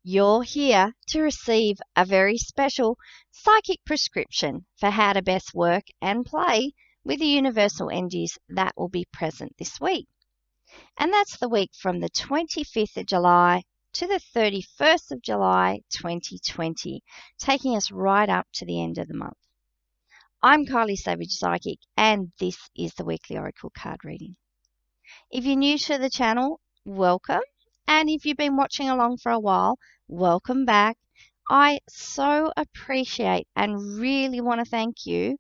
You're here to receive a very special psychic prescription for how to best work and play with the universal energies that will be present this week. And that's the week from the 25th of July to the 31st of July 2020, taking us right up to the end of the month. I'm Kylie Savage Psychic, and this is the weekly Oracle card reading. If you're new to the channel, welcome. And if you've been watching along for a while, welcome back. I so appreciate and really want to thank you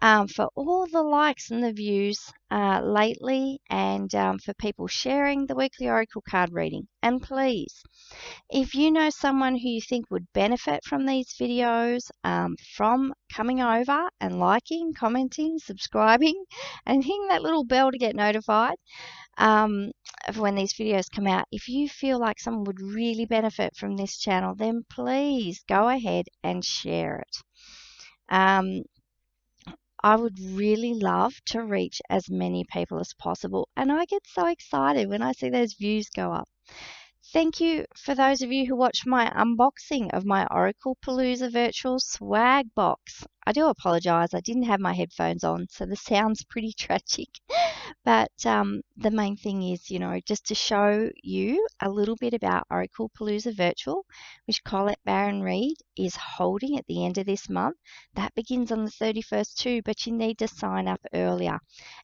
for all the likes and the views lately, and for people sharing the weekly Oracle card reading. And please, if you know someone who you think would benefit from these videos, from coming over and liking, commenting, subscribing, and hitting that little bell to get notified of when these videos come out, if you feel like someone would really benefit from this channel, then please go ahead and share it. I would really love to reach as many people as possible, and I get so excited when I see those views go up. Thank you for those of you who watched my unboxing of my Oracle Palooza virtual swag box. I do apologise, I didn't have my headphones on, so the sound's pretty tragic. But the main thing is, just to show you a little bit about Oracle Palooza Virtual, which Colette Baron-Reid is holding at the end of this month. That begins on the 31st too, but you need to sign up earlier.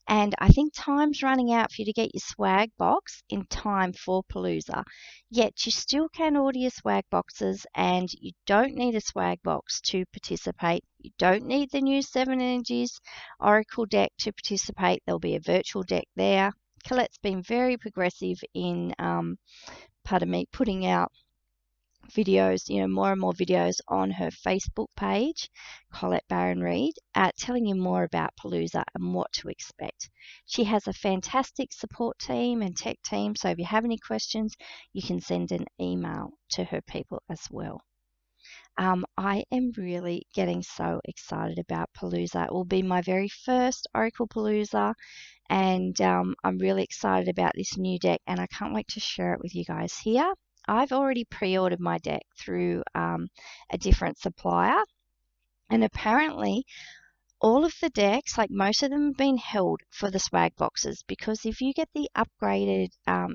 And I think time's running out for you to get your swag box in time for Palooza. Yet you still can order your swag boxes, and you don't need a swag box to participate. You don't need the new 7 Energies Oracle deck to participate. There'll be a virtual deck there. Colette's been very progressive in, putting out videos, more and more videos on her Facebook page, Colette Baron-Reid, telling you more about Palooza and what to expect. She has a fantastic support team and tech team, so if you have any questions, you can send an email to her people as well. I am really getting so excited about Palooza. It will be my very first Oracle Palooza, and I'm really excited about this new deck, and I can't wait to share it with you guys here. I've already pre-ordered my deck through a different supplier, and apparently all of the decks, like most of them, have been held for the swag boxes, because if you get the upgraded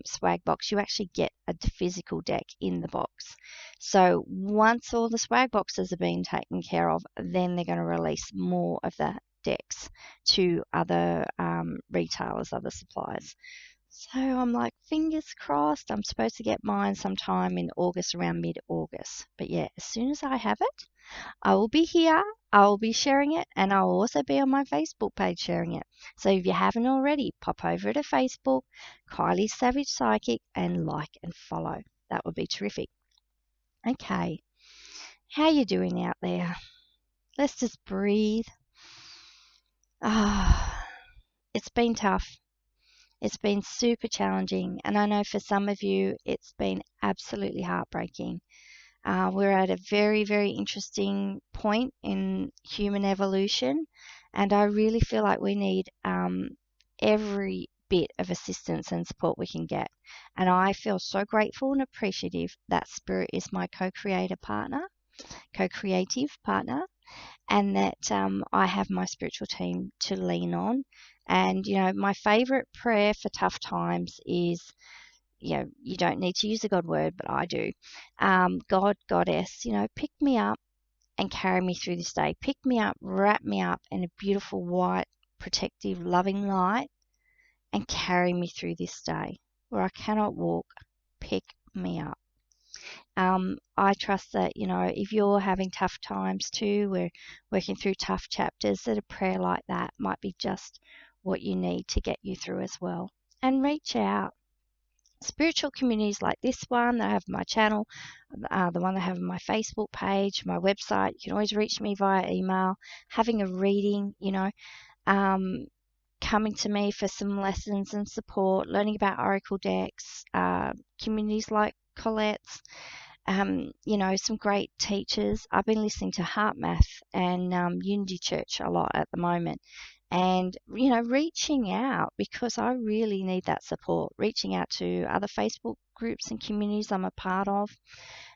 swag box, you actually get a physical deck in the box. So once all the swag boxes are being taken care of, then they're going to release more of the decks to other retailers, other suppliers. So I'm like, fingers crossed. I'm supposed to get mine sometime in August, around mid-August. But yeah, as soon as I have it, I will be here, I will be sharing it, and I will also be on my Facebook page sharing it. So if you haven't already, pop over to Facebook, Kylie Savage Psychic, and like and follow. That would be terrific. Okay, how you doing out there? Let's just breathe. It's been tough. It's been super challenging, and I know for some of you it's been absolutely heartbreaking. We're at a very, very interesting point in human evolution, and I really feel like we need every bit of assistance and support we can get. And I feel so grateful and appreciative that Spirit is my co-creative partner, and that I have my spiritual team to lean on. And, my favorite prayer for tough times is, you don't need to use a God word, but I do. God, Goddess, pick me up and carry me through this day. Pick me up, wrap me up in a beautiful, white, protective, loving light, and carry me through this day where I cannot walk. Pick me up. I trust that, if you're having tough times too, we're working through tough chapters, that a prayer like that might be just what you need to get you through as well. And reach out. Spiritual communities like this one that I have on my channel, the one that I have on my Facebook page, my website, you can always reach me via email, having a reading, coming to me for some lessons and support, learning about Oracle decks, communities like Colette's, some great teachers. I've been listening to Heart Math and Unity Church a lot at the moment. And, reaching out, because I really need that support, reaching out to other Facebook groups and communities I'm a part of,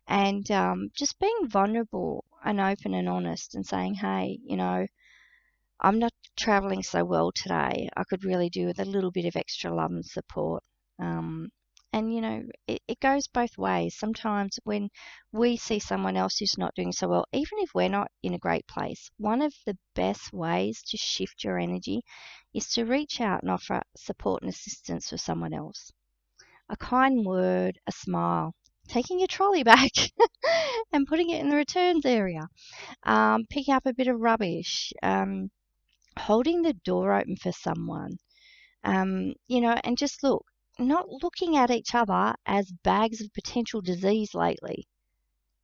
and just being vulnerable and open and honest and saying, hey, I'm not traveling so well today. I could really do with a little bit of extra love and support. Um, and it goes both ways. Sometimes when we see someone else who's not doing so well, even if we're not in a great place, one of the best ways to shift your energy is to reach out and offer support and assistance for someone else. A kind word, a smile, taking your trolley back and putting it in the returns area, picking up a bit of rubbish, holding the door open for someone, and just not looking at each other as bags of potential disease lately.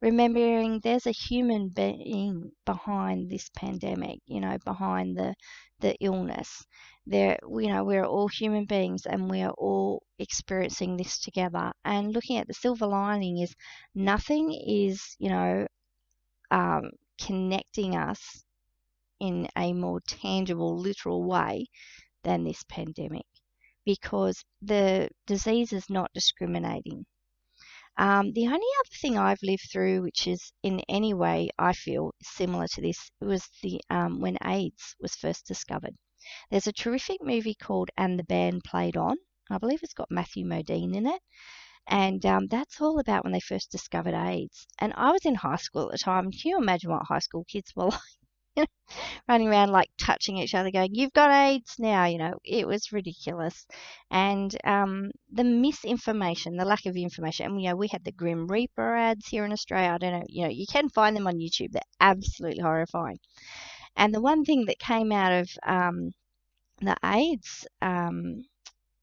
Remembering there's a human being behind this pandemic, behind the illness. We're all human beings and we are all experiencing this together. And looking at the silver lining is nothing is, um, connecting us in a more tangible, literal way than this pandemic because the disease is not discriminating. The only other thing I've lived through, which is in any way I feel similar to this, was the when AIDS was first discovered. There's a terrific movie called And the Band Played On. I believe it's got Matthew Modine in it, and that's all about when they first discovered AIDS. And I was in high school at the time. Can you imagine what high school kids were like? Running around like touching each other, going, "You've got AIDS now." It was ridiculous, and the misinformation, the lack of information, and we had the Grim Reaper ads here in Australia. I don't know, you can find them on YouTube. They're absolutely horrifying. And the one thing that came out of the AIDS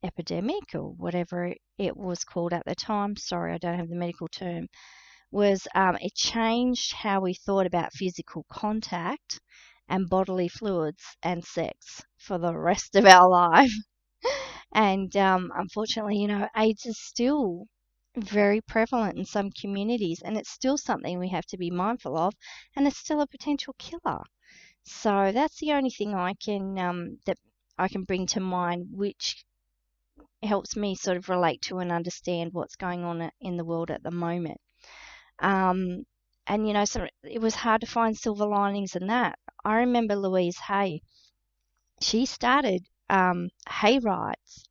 epidemic or whatever it was called at the time, sorry, I don't have the medical term, was it changed how we thought about physical contact and bodily fluids and sex for the rest of our life. And unfortunately, AIDS is still very prevalent in some communities, and it's still something we have to be mindful of, and it's still a potential killer. So that's the only thing that I can bring to mind, which helps me sort of relate to and understand what's going on in the world at the moment. Um, and so it was hard to find silver linings in that. I remember Louise Hay. She started hay rides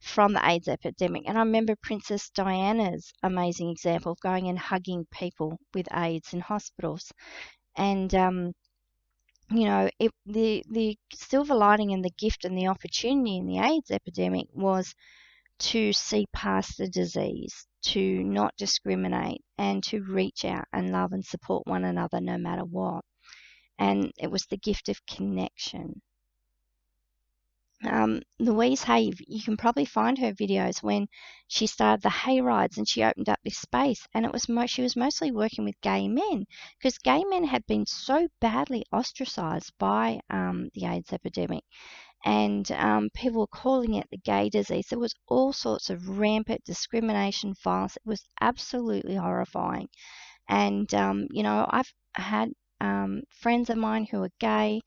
from the AIDS epidemic, and I remember Princess Diana's amazing example of going and hugging people with AIDS in hospitals. And the silver lining and the gift and the opportunity in the AIDS epidemic was to see past the disease, to not discriminate, and to reach out and love and support one another no matter what. And it was the gift of connection. Louise Hay, you can probably find her videos when she started the hay rides and she opened up this space, and she was mostly working with gay men because gay men had been so badly ostracized by the AIDS epidemic, and people were calling it the gay disease. There was all sorts of rampant discrimination, violence. It was absolutely horrifying. And I've had friends of mine who are gay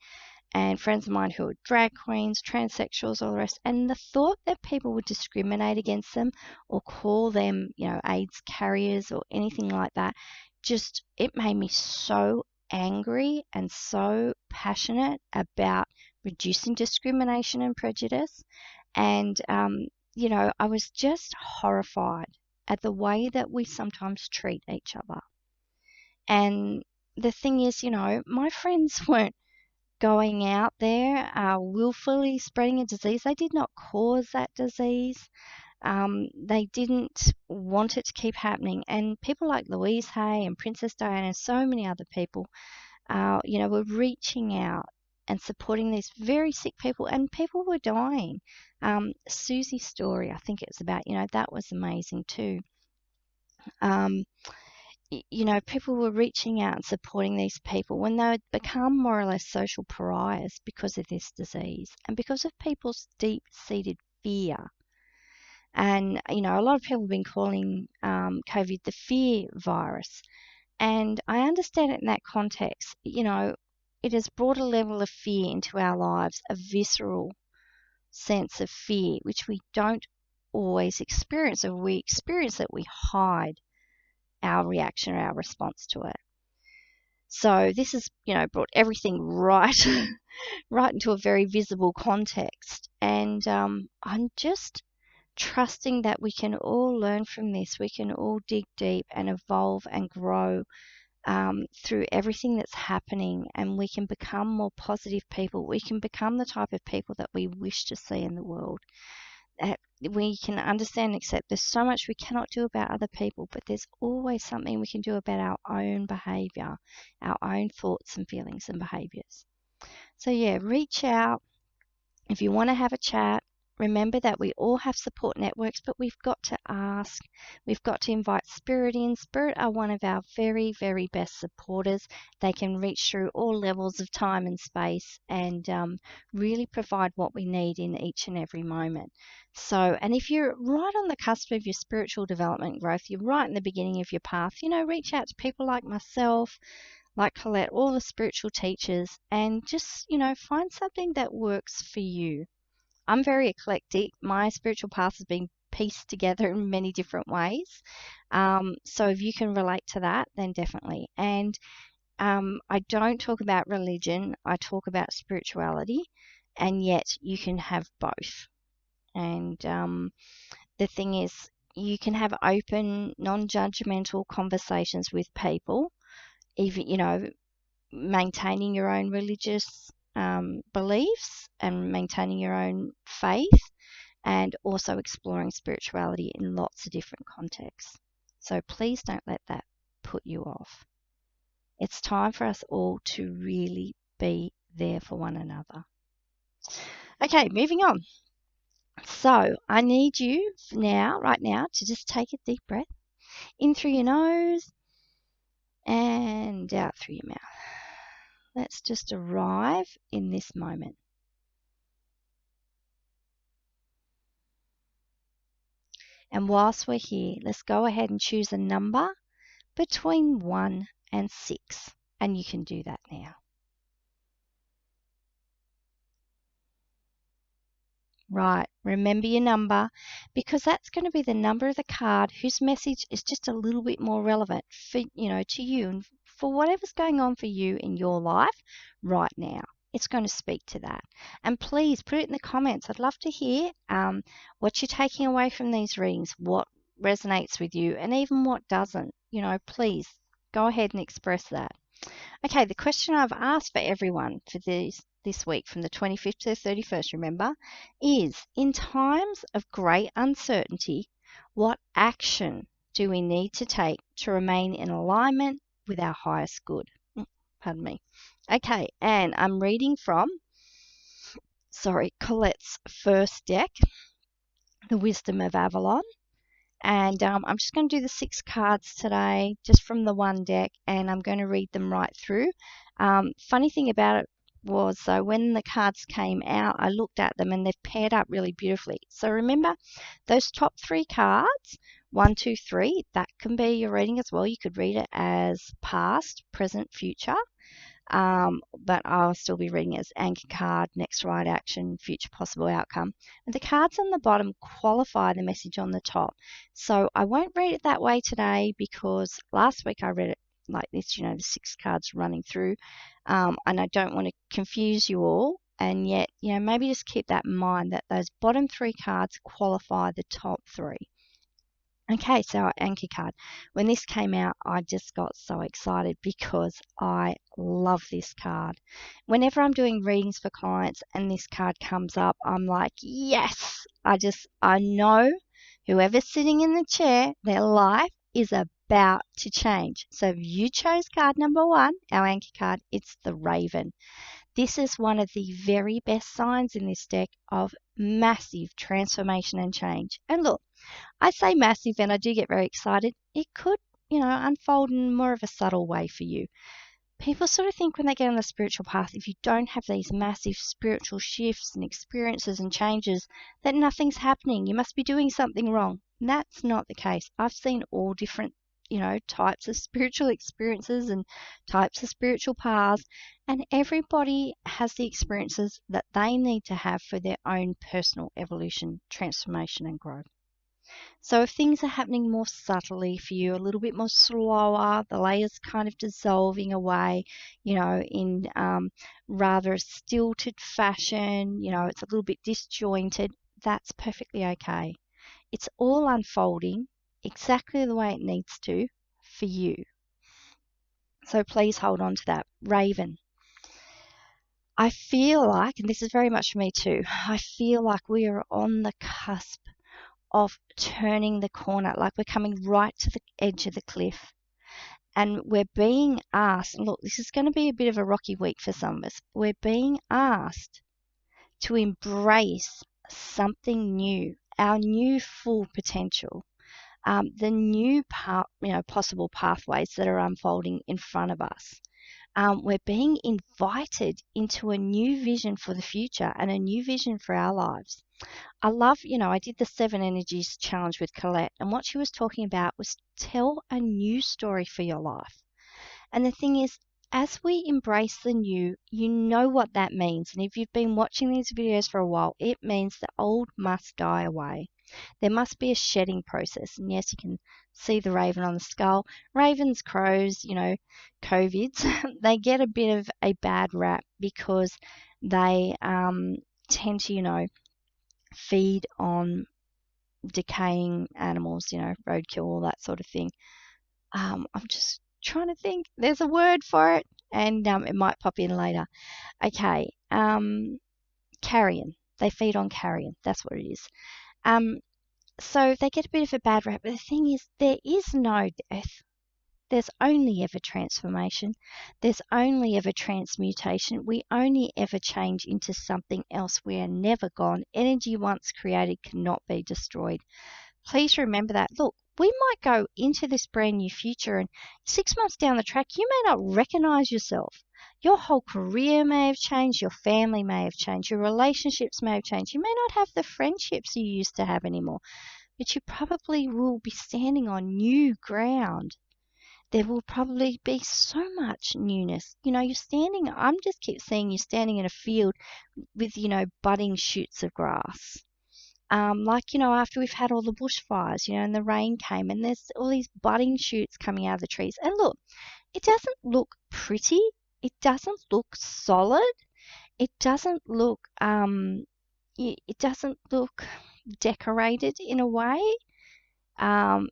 and friends of mine who are drag queens, transsexuals, all the rest. And the thought that people would discriminate against them or call them, AIDS carriers or anything like that, it made me so angry and so passionate about reducing discrimination and prejudice. And, I was just horrified at the way that we sometimes treat each other. And the thing is, my friends weren't going out there willfully spreading a disease. They did not cause that disease. They didn't want it to keep happening. And people like Louise Hay and Princess Diana and so many other people, were reaching out and supporting these very sick people, and people were dying. Susie's story, I think it was about, that was amazing too. Um, people were reaching out and supporting these people when they had become more or less social pariahs because of this disease and because of people's deep-seated fear. And, a lot of people have been calling COVID the fear virus. And I understand it in that context. It has brought a level of fear into our lives, a visceral sense of fear, which we don't always experience. If we experience it, we hide our reaction or our response to it. So this has, brought everything right, right into a very visible context. And I'm just trusting that we can all learn from this. We can all dig deep and evolve and grow through everything that's happening, and we can become more positive people. We can become the type of people that we wish to see in the world. We can understand and accept there's so much we cannot do about other people, but there's always something we can do about our own behavior, our own thoughts and feelings and behaviors. So yeah, reach out if you want to have a chat. Remember that we all have support networks, but we've got to ask. We've got to invite Spirit in. Spirit are one of our very, very best supporters. They can reach through all levels of time and space and really provide what we need in each and every moment. So, and if you're right on the cusp of your spiritual development growth, you're right in the beginning of your path, reach out to people like myself, like Colette, all the spiritual teachers, and just, find something that works for you. I'm very eclectic. My spiritual path has been pieced together in many different ways. So if you can relate to that, then definitely. And I don't talk about religion, I talk about spirituality, and yet you can have both. And the thing is, you can have open, non judgmental conversations with people, even, maintaining your own religious beliefs and maintaining your own faith, and also exploring spirituality in lots of different contexts. So please don't let that put you off. It's time for us all to really be there for one another. Okay, moving on. So I need you now, right now, to just take a deep breath in through your nose and out through your mouth. Let's just arrive in this moment. And whilst we're here, let's go ahead and choose a number between 1 and 6. And you can do that now. Right, remember your number, because that's going to be the number of the card whose message is just a little bit more relevant for, to you and for whatever's going on for you in your life right now. It's going to speak to that. And please put it in the comments. I'd love to hear what you're taking away from these readings, what resonates with you, and even what doesn't. Please go ahead and express that. Okay, the question I've asked for everyone for this week from the 25th to the 31st, remember, is in times of great uncertainty, what action do we need to take to remain in alignment with our highest good? Pardon me. Okay, and I'm reading from, Colette's first deck, The Wisdom of Avalon. And I'm just going to do the 6 cards today, just from the one deck, and I'm going to read them right through. Funny thing about it was, when the cards came out, I looked at them and they've paired up really beautifully. So remember, those top 3 cards, 1, 2, 3, that can be your reading as well. You could read it as past, present, future. But I'll still be reading it as anchor card, next right action, future possible outcome. And the cards on the bottom qualify the message on the top. So I won't read it that way today, because last week I read it like this, the 6 cards running through, and I don't want to confuse you all. And yet, maybe just keep that in mind, that those bottom 3 cards qualify the top 3. Okay, so our anchor card. When this came out, I just got so excited because I love this card. Whenever I'm doing readings for clients and this card comes up, I'm like, yes! I know whoever's sitting in the chair, their life is about to change. So if you chose card number 1, our anchor card, it's the Raven. This is one of the very best signs in this deck of massive transformation and change. And look, I say massive and I do get very excited. It could, unfold in more of a subtle way for you. People sort of think when they get on the spiritual path, if you don't have these massive spiritual shifts and experiences and changes, that nothing's happening. You must be doing something wrong. And that's not the case. I've seen all different, types of spiritual experiences and types of spiritual paths, and everybody has the experiences that they need to have for their own personal evolution, transformation, and growth. So if things are happening more subtly for you, a little bit more slower, the layers kind of dissolving away, in rather a stilted fashion, it's a little bit disjointed, that's perfectly okay. It's all unfolding exactly the way it needs to for you. So please hold on to that. Raven. I feel like, and this is very much for me too, I feel like we are on the cusp of turning the corner, like we're coming right to the edge of the cliff. And we're being asked, look, this is going to be a bit of a rocky week for some of us. We're being asked to embrace something new, our new full potential, the new possible pathways that are unfolding in front of us. We're being invited into a new vision for the future and a new vision for our lives. I love, I did the 7 Energies challenge with Colette, and what she was talking about was tell a new story for your life. And the thing is, as we embrace the new, you know what that means. And if you've been watching these videos for a while, it means the old must die away. There must be a shedding process. And yes, you can see the raven on the skull. Ravens, crows, COVIDs, they get a bit of a bad rap because they tend to, feed on decaying animals, roadkill, all that sort of thing. I'm just trying to think. There's a word for it, and it might pop in later. Okay, carrion. They feed on carrion. That's what it is. So they get a bit of a bad rap. But the thing is, there is no death. There's only ever transformation. There's only ever transmutation. We only ever change into something else. We are never gone. Energy once created cannot be destroyed. Please remember that. Look, we might go into this brand new future, and 6 months down the track, you may not recognize yourself. Your whole career may have changed. Your family may have changed. Your relationships may have changed. You may not have the friendships you used to have anymore, but you probably will be standing on new ground. There will probably be so much newness. I'm just keep seeing you standing in a field with, budding shoots of grass. After we've had all the bushfires, and the rain came and there's all these budding shoots coming out of the trees. And look, it doesn't look pretty. It doesn't look solid. It doesn't look, it doesn't look decorated in a way.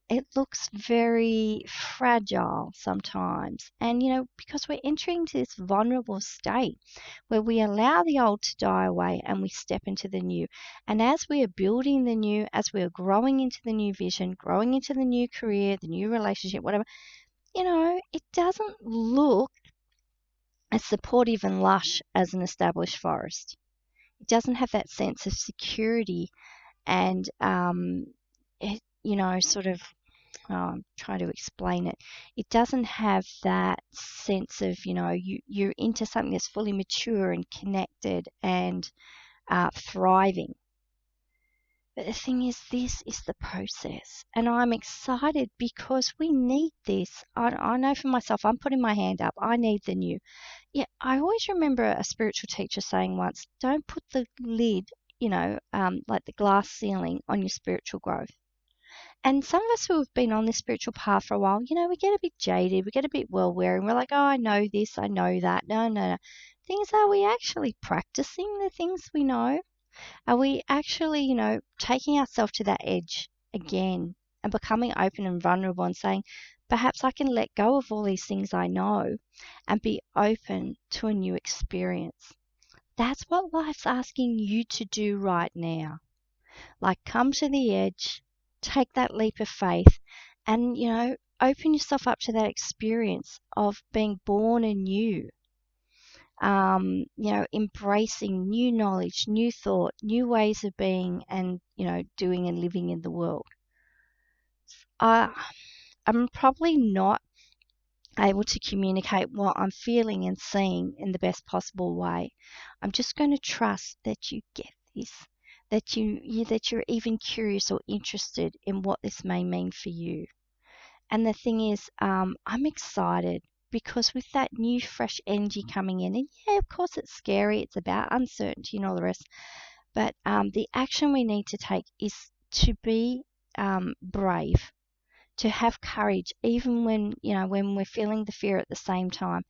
It looks very fragile sometimes. And, because we're entering this vulnerable state where we allow the old to die away and we step into the new. And as we are building the new, as we are growing into the new vision, growing into the new career, the new relationship, whatever, it doesn't look as supportive and lush as an established forest. It doesn't have that sense of security and, sort of I'm trying to explain it. It doesn't have that sense of, you're into something that's fully mature and connected and thriving. But the thing is, this is the process. And I'm excited because we need this. I know for myself, I'm putting my hand up. I need the new. Yeah, I always remember a spiritual teacher saying once, don't put the lid, like the glass ceiling on your spiritual growth. And some of us who have been on this spiritual path for a while, we get a bit jaded, we get a bit well-weary, and we're like, oh, I know this, I know that. No. Things, are we actually practicing the things we know? Are we actually, taking ourselves to that edge again and becoming open and vulnerable and saying, perhaps I can let go of all these things I know and be open to a new experience? That's what life's asking you to do right now. Like, come to the edge, take that leap of faith, and, open yourself up to that experience of being born anew. Embracing new knowledge, new thought, new ways of being and, doing and living in the world. I'm probably not able to communicate what I'm feeling and seeing in the best possible way. I'm just going to trust that you get this, that you're even curious or interested in what this may mean for you. And the thing is, I'm excited because with that new fresh energy coming in, and yeah, of course it's scary, it's about uncertainty and all the rest, but the action we need to take is to be brave, to have courage, even when, when we're feeling the fear at the same time,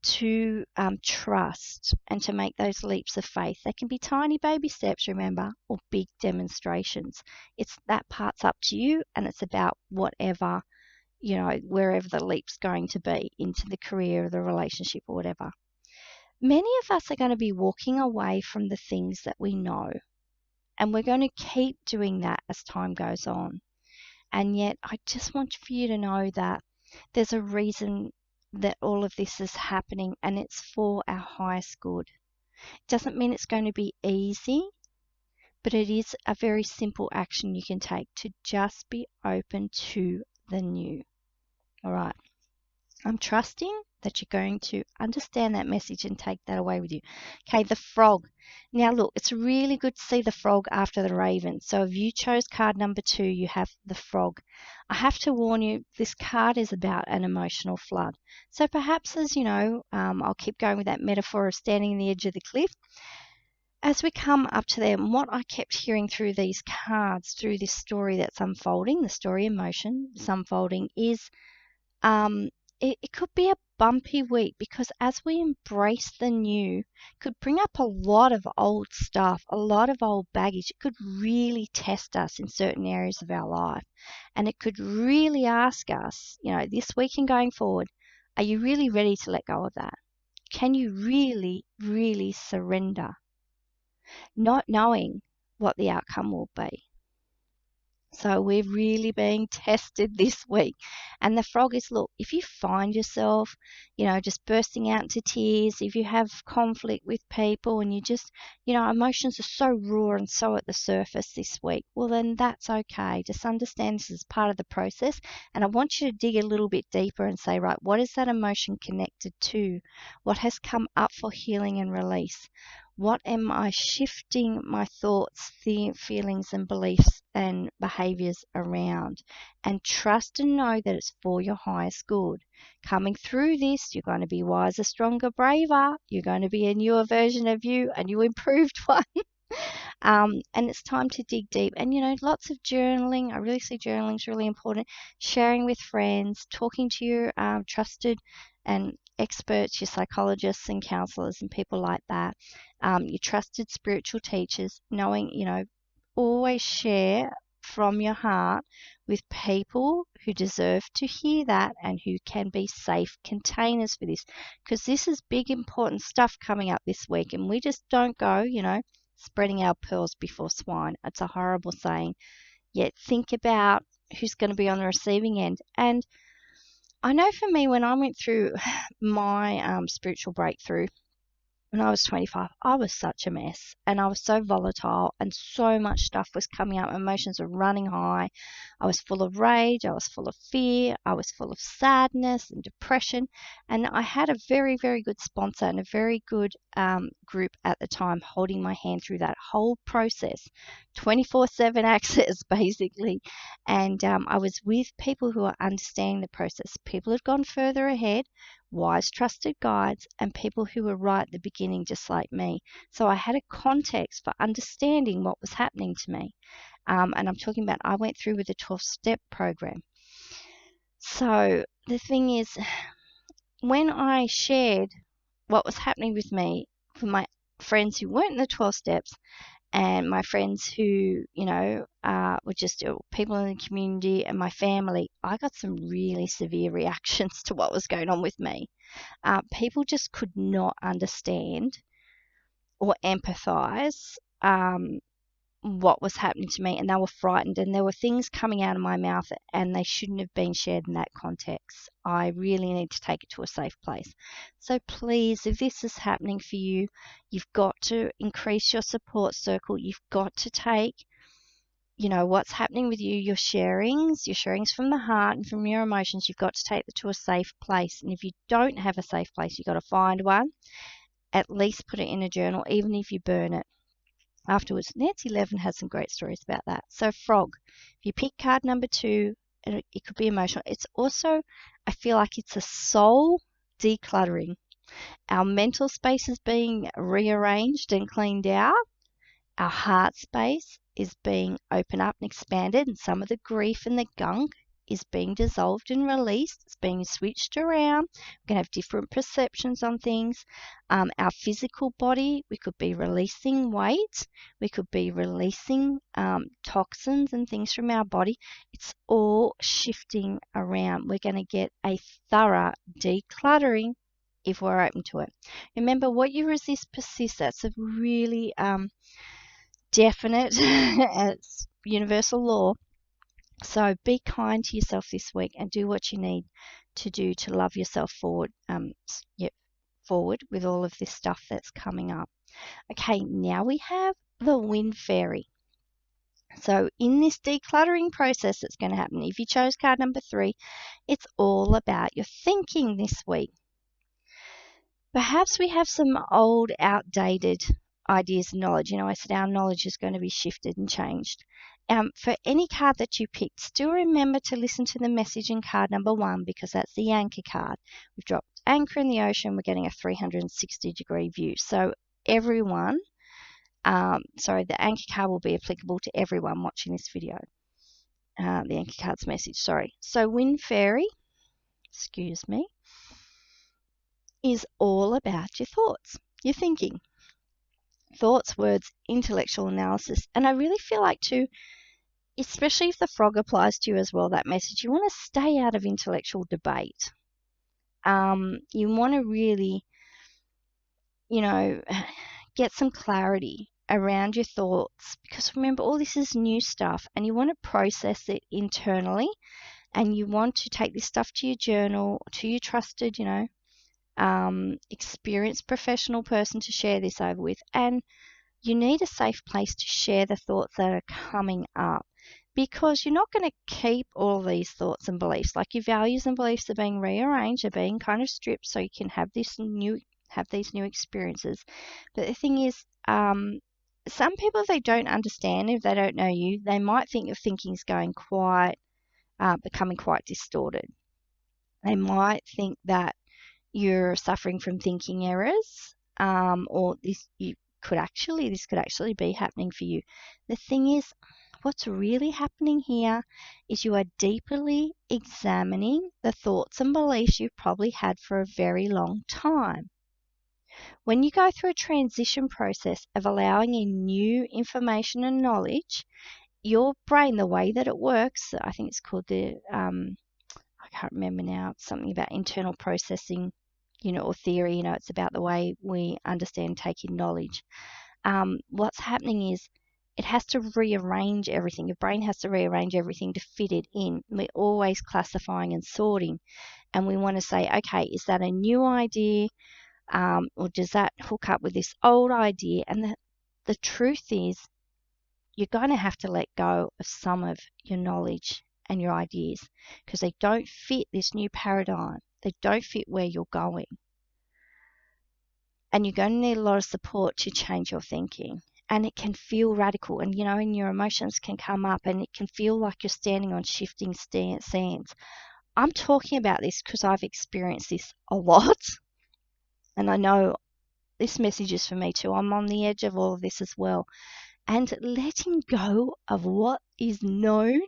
to trust and to make those leaps of faith. They can be tiny baby steps, remember, or big demonstrations. It's that part's up to you, and it's about whatever, wherever the leap's going to be into the career or the relationship or whatever. Many of us are going to be walking away from the things that we know, and we're going to keep doing that as time goes on. And yet, I just want for you to know that there's a reason that all of this is happening, and it's for our highest good. It doesn't mean it's going to be easy, but it is a very simple action you can take to just be open to the new. All right. I'm trusting that you're going to understand that message and take that away with you. Okay, the frog. Now look, it's really good to see the frog after the raven. So if you chose card number 2, you have the frog. I have to warn you, this card is about an emotional flood. So perhaps as I'll keep going with that metaphor of standing on the edge of the cliff. As we come up to them, what I kept hearing through these cards, through this story that's unfolding, the story in motion, that's unfolding, is it could be a bumpy week, because as we embrace the new, could bring up a lot of old stuff, a lot of old baggage. It could really test us in certain areas of our life. And it could really ask us, this week and going forward, are you really ready to let go of that? Can you really, really surrender, not knowing what the outcome will be? So we're really being tested this week. And the frog is, look, if you find yourself, just bursting out into tears, if you have conflict with people and you just, emotions are so raw and so at the surface this week, well, then that's okay. Just understand this is part of the process. And I want you to dig a little bit deeper and say, right, what is that emotion connected to? What has come up for healing and release? What am I shifting my thoughts, feelings, and beliefs and behaviors around? And trust and know that it's for your highest good. Coming through this, you're going to be wiser, stronger, braver. You're going to be a newer version of you, a new improved one. And it's time to dig deep. And, lots of journaling. I really see journaling is really important. Sharing with friends, talking to your trusted and experts, your psychologists and counselors and people like that, your trusted spiritual teachers, knowing, always share from your heart with people who deserve to hear that and who can be safe containers for this, because this is big, important stuff coming up this week, and we just don't go, spreading our pearls before swine. It's a horrible saying, yet think about who's going to be on the receiving end. And I know for me, when I went through my spiritual breakthrough when I was 25, I was such a mess, and I was so volatile, and so much stuff was coming up. Emotions were running high. I was full of rage. I was full of fear. I was full of sadness and depression. And I had a very, very good sponsor and a very good group at the time holding my hand through that whole process, 24/7 access basically. And I was with people who are understanding the process. People had gone further ahead, wise, trusted guides, and people who were right at the beginning, just like me. So I had a context for understanding what was happening to me. And I'm talking about, I went through with a 12-step program. So the thing is, when I shared what was happening with me for my friends who weren't in the 12 steps, and my friends who, were just people in the community and my family, I got some really severe reactions to what was going on with me. People just could not understand or empathize what was happening to me, and they were frightened, and there were things coming out of my mouth and they shouldn't have been shared in that context. I really need to take it to a safe place. So please, if this is happening for you, you've got to increase your support circle. You've got to take, what's happening with you, your sharings from the heart and from your emotions, you've got to take it to a safe place. And if you don't have a safe place, you've got to find one. At least put it in a journal, even if you burn it afterwards. Nancy Levin has some great stories about that. So frog, if you pick card number 2, it could be emotional. It's also, I feel like it's a soul decluttering. Our mental space is being rearranged and cleaned out, Our heart space is being opened up and expanded, and some of the grief and the gunk is being dissolved and released. It's being switched around. We're going to have different perceptions on things. Our physical body, we could be releasing weight. We could be releasing toxins and things from our body. It's all shifting around. We're going to get a thorough decluttering if we're open to it. Remember, what you resist persists. That's a really definite as universal law. So be kind to yourself this week and do what you need to do to love yourself forward. Forward with all of this stuff that's coming up. Okay, now we have the Wind Fairy. So in this decluttering process that's going to happen, if you chose card number 3, it's all about your thinking this week. Perhaps we have some old, outdated ideas and knowledge. I said our knowledge is going to be shifted and changed. For any card that you picked, still remember to listen to the message in card number 1 because that's the anchor card. We've dropped anchor in the ocean. We're getting a 360-degree view. So everyone, the anchor card will be applicable to everyone watching this video. The anchor card's message, sorry. So Wind Fairy, excuse me, is all about your thoughts, your thinking. Thoughts, words, intellectual analysis. And I really feel like too, especially if the frog applies to you as well, that message, you want to stay out of intellectual debate. You want to really, get some clarity around your thoughts because remember, all this is new stuff and you want to process it internally and you want to take this stuff to your journal, to your trusted, experienced professional person to share this over with. And you need a safe place to share the thoughts that are coming up because you're not going to keep all these thoughts and beliefs. Like your values and beliefs are being rearranged, are being kind of stripped so you can have these new experiences. But the thing is, some people, if they don't understand, if they don't know you, they might think your thinking's going becoming quite distorted. They might think that you're suffering from thinking errors, or this could actually be happening for you. The thing is, what's really happening here is you are deeply examining the thoughts and beliefs you've probably had for a very long time. When you go through a transition process of allowing in new information and knowledge, your brain, the way that it works, I think it's called I can't remember now, something about internal processing, or theory, it's about the way we understand taking knowledge. What's happening is it has to rearrange everything. Your brain has to rearrange everything to fit it in. We're always classifying and sorting. And we want to say, okay, is that a new idea? Or does that hook up with this old idea? And the truth is, you're going to have to let go of some of your knowledge and your ideas because they don't fit this new paradigm. They don't fit where you're going. And you're going to need a lot of support to change your thinking. And it can feel radical, and and your emotions can come up, and it can feel like you're standing on shifting sands. I'm talking about this because I've experienced this a lot, and I know this message is for me too. I'm on the edge of all of this as well. And letting go of what is known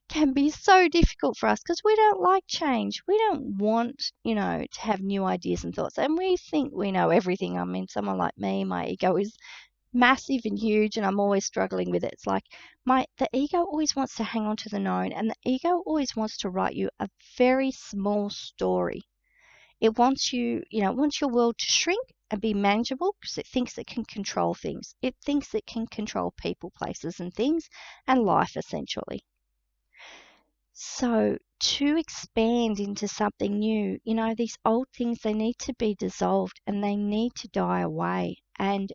can be so difficult for us because we don't like change. We don't want, to have new ideas and thoughts. And we think we know everything. I mean, someone like me, my ego is massive and huge and I'm always struggling with it. It's like the ego always wants to hang on to the known, and the ego always wants to write you a very small story. It wants it wants your world to shrink and be manageable because it thinks it can control things. It thinks it can control people, places and things and life essentially. So to expand into something new, these old things, they need to be dissolved and they need to die away. And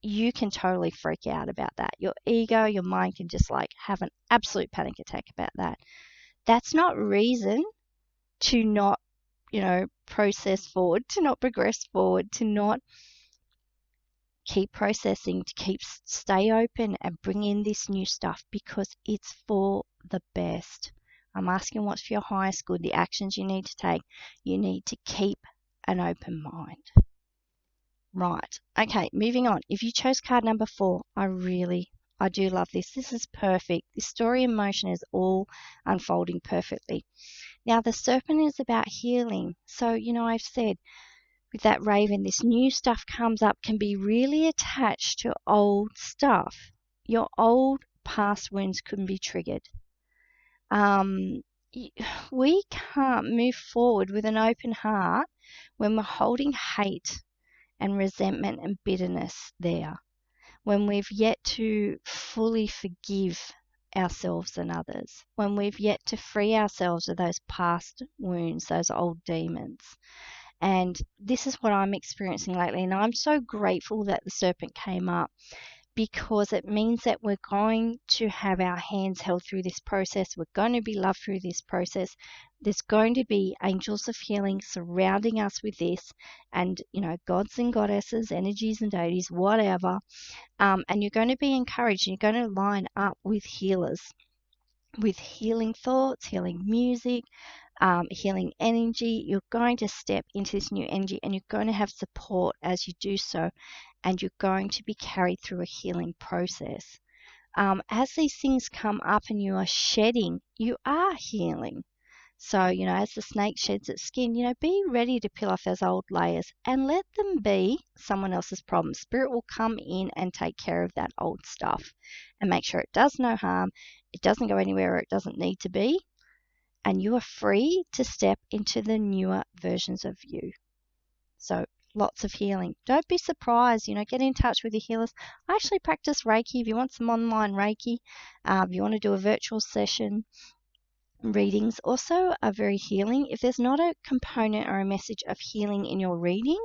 you can totally freak out about that. Your ego, your mind can just have an absolute panic attack about that. That's not reason to not, process forward, to not progress forward, to not keep processing, to stay open and bring in this new stuff because it's for the best. I'm asking what's for your highest good, the actions you need to take. You need to keep an open mind. Right. Okay, moving on. If you chose card number 4, I do love this. This is perfect. The story in motion is all unfolding perfectly. Now, the serpent is about healing. So, I've said with that raven, this new stuff comes up can be really attached to old stuff. Your old past wounds can be triggered. Um, we can't move forward with an open heart when we're holding hate and resentment and bitterness there, when we've yet to fully forgive ourselves and others, when we've yet to free ourselves of those past wounds, those old demons. And this is what I'm experiencing lately. And I'm so grateful that the serpent came up, because it means that we're going to have our hands held through this process. We're going to be loved through this process. There's going to be angels of healing surrounding us with this, and gods and goddesses, energies and deities, whatever. And you're going to be encouraged. You're going to line up with healers, with healing thoughts, healing music, healing energy. You're going to step into this new energy, and you're going to have support as you do so, and you're going to be carried through a healing process. As these things come up and you are shedding, you are healing. So, as the snake sheds its skin, be ready to peel off those old layers and let them be someone else's problem. Spirit will come in and take care of that old stuff and make sure it does no harm, it doesn't go anywhere where it doesn't need to be, and you are free to step into the newer versions of you. So, lots of healing. Don't be surprised, get in touch with your healers. I actually practice Reiki. If you want some online Reiki, if you want to do a virtual session, readings also are very healing. If there's not a component or a message of healing in your reading,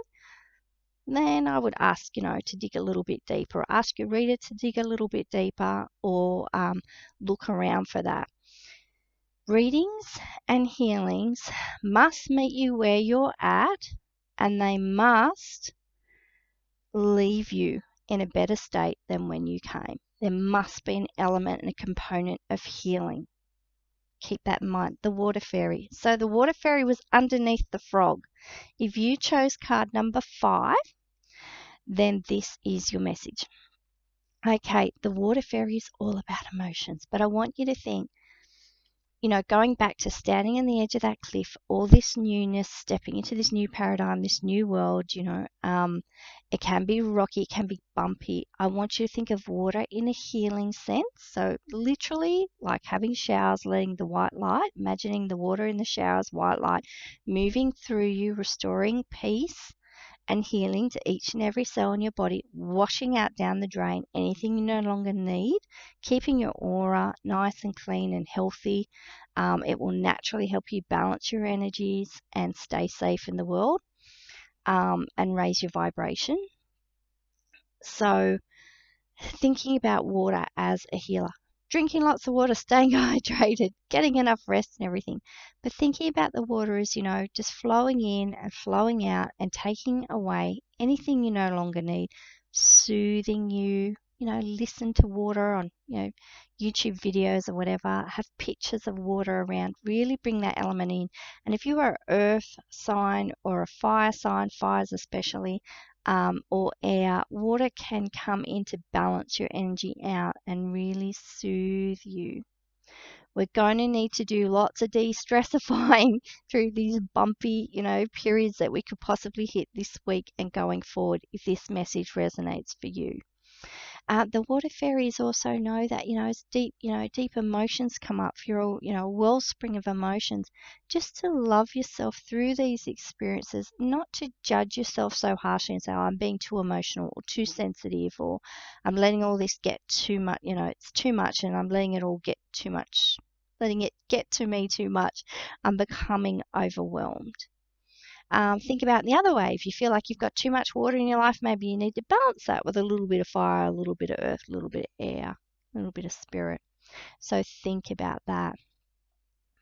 then I would ask, to dig a little bit deeper. Ask your reader to dig a little bit deeper, or look around for that. Readings and healings must meet you where you're at, and they must leave you in a better state than when you came. There must be an element and a component of healing. Keep that in mind. The water fairy. So the water fairy was underneath the frog. If you chose card number 5, then this is your message. Okay, the water fairy is all about emotions, but I want you to think, going back to standing on the edge of that cliff, all this newness, stepping into this new paradigm, this new world, it can be rocky, it can be bumpy. I want you to think of water in a healing sense. So literally like having showers, letting the white light, imagining the water in the showers, white light, moving through you, restoring peace and healing to each and every cell in your body, washing out down the drain anything you no longer need, keeping your aura nice and clean and healthy. It will naturally help you balance your energies and stay safe in the world, and raise your vibration. So, thinking about water as a healer, drinking lots of water, staying hydrated, getting enough rest and everything. But thinking about the water as, just flowing in and flowing out and taking away anything you no longer need, soothing you. Listen to water on, YouTube videos or whatever, have pictures of water around, really bring that element in. And if you are an earth sign or a fire sign, fires especially, or air, water can come in to balance your energy out and really soothe you. We're going to need to do lots of de-stressifying through these bumpy, periods that we could possibly hit this week and going forward if this message resonates for you. The water fairies also know that, as deep emotions come up, if you're a wellspring of emotions, just to love yourself through these experiences, not to judge yourself so harshly and say, oh, I'm being too emotional or too sensitive, or I'm letting all this get too much, it's too much and I'm letting it all get too much, letting it get to me too much. I'm becoming overwhelmed. Think about the other way. If you feel like you've got too much water in your life, maybe you need to balance that with a little bit of fire, a little bit of earth, a little bit of air, a little bit of spirit. So think about that.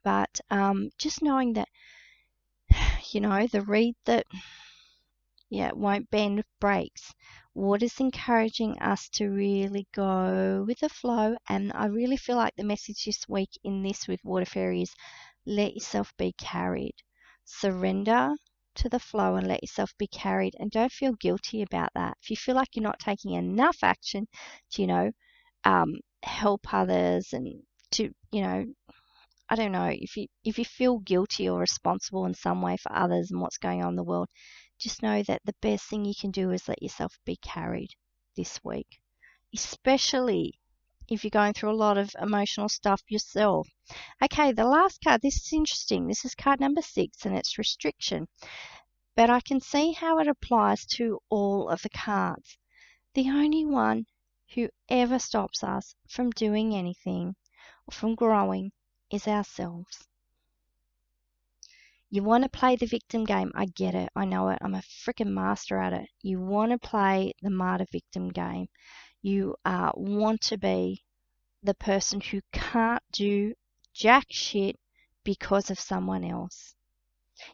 But just knowing that, the reed that won't bend breaks. Water's encouraging us to really go with the flow. And I really feel like the message this week in this with Water Fairy is let yourself be carried. Surrender to the flow and let yourself be carried, and don't feel guilty about that. If you feel like you're not taking enough action to, help others and to, I don't know, if you feel guilty or responsible in some way for others and what's going on in the world, just know that the best thing you can do is let yourself be carried this week, especially if you're going through a lot of emotional stuff yourself. Okay, the last card, this is interesting. This is card number 6, and it's restriction. But I can see how it applies to all of the cards. The only one who ever stops us from doing anything or from growing is ourselves. You want to play the victim game. I get it. I know it. I'm a freaking master at it. You want to play the martyr victim game. You want to be the person who can't do jack shit because of someone else.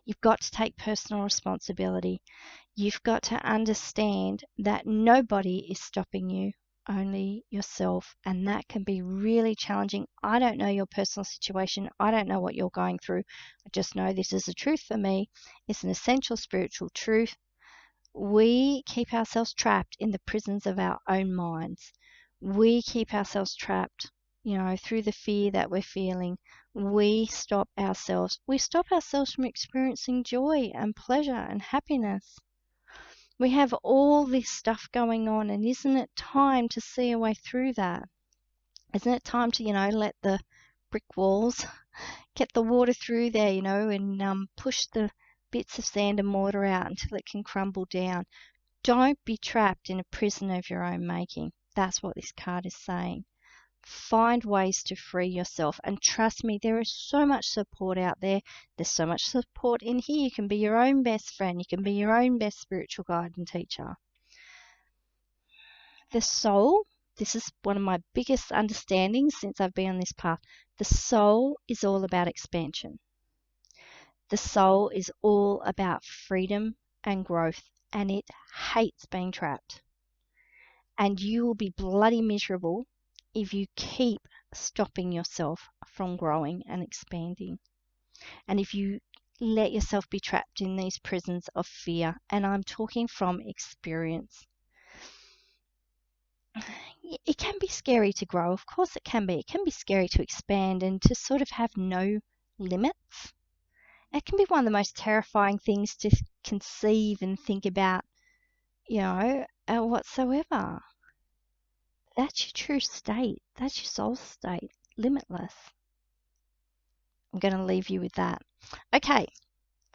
You've got to take personal responsibility. You've got to understand that nobody is stopping you, only yourself. And that can be really challenging. I don't know your personal situation. I don't know what you're going through. I just know this is a truth for me. It's an essential spiritual truth. We keep ourselves trapped in the prisons of our own minds. We keep ourselves trapped, through the fear that we're feeling. We stop ourselves from experiencing joy and pleasure and happiness. We have all this stuff going on, and isn't it time to see a way through that? Isn't it time to, let the brick walls get the water through there, and push the bits of sand and mortar out until it can crumble down? Don't be trapped in a prison of your own making. That's what this card is saying. Find ways to free yourself. And trust me, there is so much support out there. There's so much support in here. You can be your own best friend. You can be your own best spiritual guide and teacher. The soul, this is one of my biggest understandings since I've been on this path. The soul is all about expansion. The soul is all about freedom and growth, and it hates being trapped. And you will be bloody miserable if you keep stopping yourself from growing and expanding. And if you let yourself be trapped in these prisons of fear, and I'm talking from experience. It can be scary to grow, of course it can be. It can be scary to expand and to sort of have no limits. It can be one of the most terrifying things to conceive and think about, whatsoever. That's your true state. That's your soul state. Limitless. I'm going to leave you with that. Okay.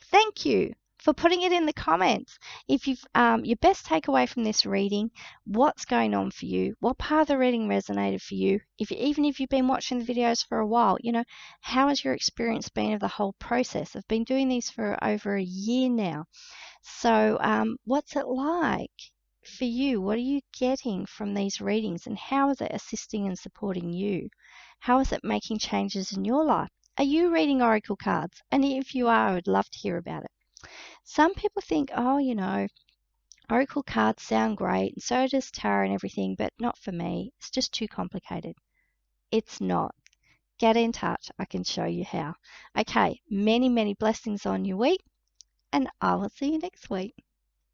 Thank you for putting it in the comments. If you've your best takeaway from this reading, what's going on for you? What part of the reading resonated for you? Even if you've been watching the videos for a while, how has your experience been of the whole process? I've been doing these for over a year now. So what's it like for you? What are you getting from these readings, and how is it assisting and supporting you? How is it making changes in your life? Are you reading oracle cards? And if you are, I would love to hear about it. Some people think, oracle cards sound great, and so does tarot and everything, but not for me. It's just too complicated. It's not. Get in touch. I can show you how. Okay, many, many blessings on your week, and I will see you next week.